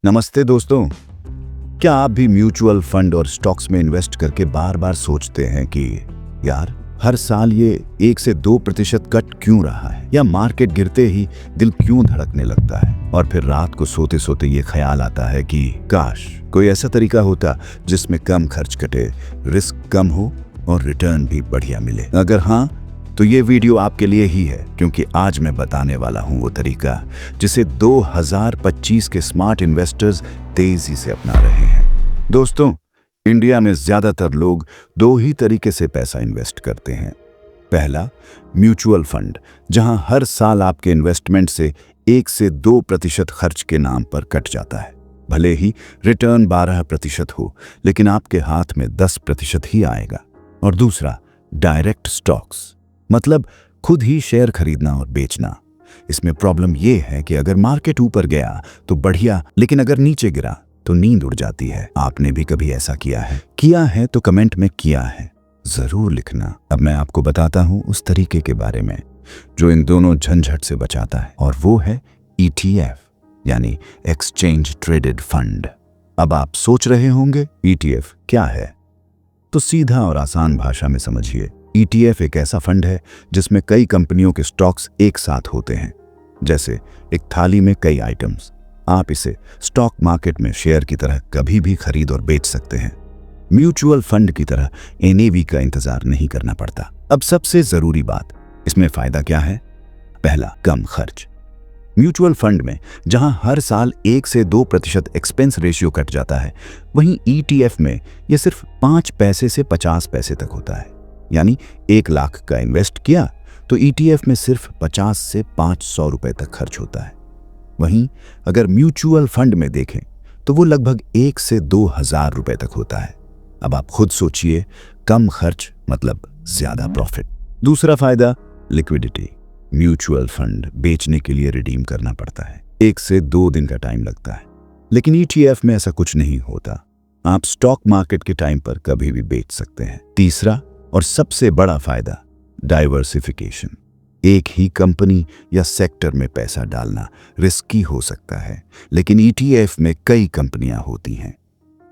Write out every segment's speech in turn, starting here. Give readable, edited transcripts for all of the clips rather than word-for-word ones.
नमस्ते दोस्तों। क्या आप भी म्यूचुअल फंड और स्टॉक्स में इन्वेस्ट करके बार बार सोचते हैं कि यार हर साल ये 1 से 2% कट क्यों रहा है, या मार्केट गिरते ही दिल क्यों धड़कने लगता है, और फिर रात को सोते सोते ये ख्याल आता है कि काश कोई ऐसा तरीका होता जिसमें कम खर्च कटे, रिस्क कम हो और रिटर्न भी बढ़िया मिले। अगर हाँ, तो ये वीडियो आपके लिए ही है, क्योंकि आज मैं बताने वाला हूं वो तरीका जिसे 2025 के स्मार्ट इन्वेस्टर्स तेजी से अपना रहे हैं। दोस्तों, इंडिया में ज्यादातर लोग दो ही तरीके से पैसा इन्वेस्ट करते हैं। पहला, म्यूचुअल फंड, जहां हर साल आपके इन्वेस्टमेंट से 1 से 2% खर्च के नाम पर कट जाता है। भले ही रिटर्न 12% हो, लेकिन आपके हाथ में 10% ही आएगा। और दूसरा, डायरेक्ट स्टॉक्स, मतलब खुद ही शेयर खरीदना और बेचना। इसमें प्रॉब्लम यह है कि अगर मार्केट ऊपर गया तो बढ़िया, लेकिन अगर नीचे गिरा तो नींद उड़ जाती है। आपने भी कभी ऐसा किया है? किया है तो कमेंट में किया है जरूर लिखना। अब मैं आपको बताता हूं उस तरीके के बारे में जो इन दोनों झंझट से बचाता है, और वो है ETF, यानी एक्सचेंज ट्रेडेड फंड। अब आप सोच रहे होंगे ETF क्या है? तो सीधा और आसान भाषा में समझिए। ETF एक ऐसा फंड है जिसमें कई कंपनियों के स्टॉक्स एक साथ होते हैं, जैसे एक थाली में कई आइटम्स। आप इसे स्टॉक मार्केट में शेयर की तरह कभी भी खरीद और बेच सकते हैं। म्यूचुअल फंड की तरह NAV का इंतजार नहीं करना पड़ता। अब सबसे जरूरी बात, इसमें फायदा क्या है? पहला, कम खर्च। म्यूचुअल फंड में जहां हर साल 1 से 2% एक्सपेंस रेशियो कट जाता है, वहीं ETF में यह सिर्फ 5 पैसे से 50 पैसे तक होता है। यानी 1 लाख का इन्वेस्ट किया तो ETF में सिर्फ 50 से 500 रुपए तक खर्च होता है। वहीं अगर म्यूचुअल फंड में देखें तो वो लगभग 1 से 2,000 रुपए तक होता है। अब आप खुद सोचिए, कम खर्च मतलब ज्यादा प्रॉफिट। दूसरा फायदा, लिक्विडिटी। म्यूचुअल फंड बेचने के लिए रिडीम करना पड़ता है, 1 से 2 दिन का टाइम लगता है, लेकिन ETF में ऐसा कुछ नहीं होता। आप स्टॉक मार्केट के टाइम पर कभी भी बेच सकते हैं। तीसरा और सबसे बड़ा फायदा, डाइवर्सिफिकेशन। एक ही कंपनी या सेक्टर में पैसा डालना रिस्की हो सकता है, लेकिन ETF में कई कंपनियां होती हैं।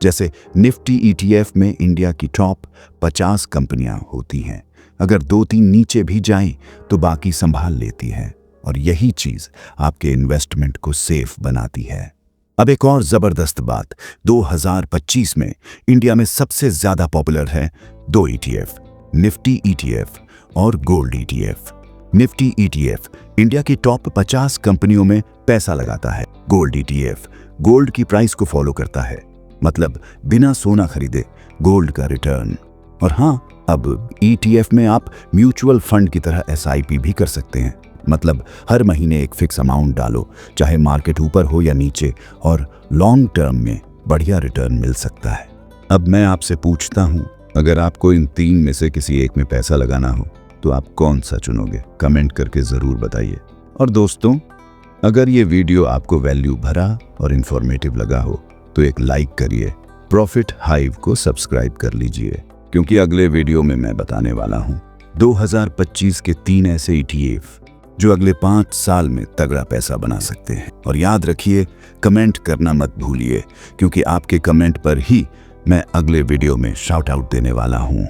जैसे निफ्टी ETF में इंडिया की टॉप 50 कंपनियां होती हैं। अगर 2-3 नीचे भी जाएं तो बाकी संभाल लेती हैं, और यही चीज आपके इन्वेस्टमेंट को सेफ बनाती है। अब एक और जबरदस्त बात, 2025 में इंडिया में सबसे ज्यादा पॉपुलर है 2 ETF, निफ्टी ETF और gold ETF। Nifty ETF India की टॉप 50 कंपनियों में पैसा लगाता है। गोल्ड ETF गोल्ड की प्राइस को फॉलो करता है, मतलब बिना सोना खरीदे गोल्ड का रिटर्न। और हाँ, अब ETF में आप म्यूचुअल फंड की तरह SIP भी कर सकते हैं, मतलब हर महीने एक फिक्स अमाउंट डालो, चाहे मार्केट ऊपर हो या नीचे, और लॉन्ग टर्म में बढ़िया रिटर्न मिल सकता है। अब मैं आपसे पूछता हूं, अगर आपको इन 3 में से किसी एक में पैसा लगाना हो तो आप कौन सा चुनोगे? कमेंट करके जरूर बताइए। और दोस्तों, अगर ये वीडियो आपको वैल्यू भरा और इंफॉर्मेटिव लगा हो तो एक लाइक करिए। प्रॉफिट हाइव को सब्सक्राइब कर लीजिए, क्योंकि अगले वीडियो में मैं बताने वाला हूं 2025 के 3 ऐसे ETF जो अगले 5 साल में तगड़ा पैसा बना सकते हैं। और याद रखिए, कमेंट करना मत भूलिए, क्योंकि आपके कमेंट पर ही मैं अगले वीडियो में शाउट आउट देने वाला हूं।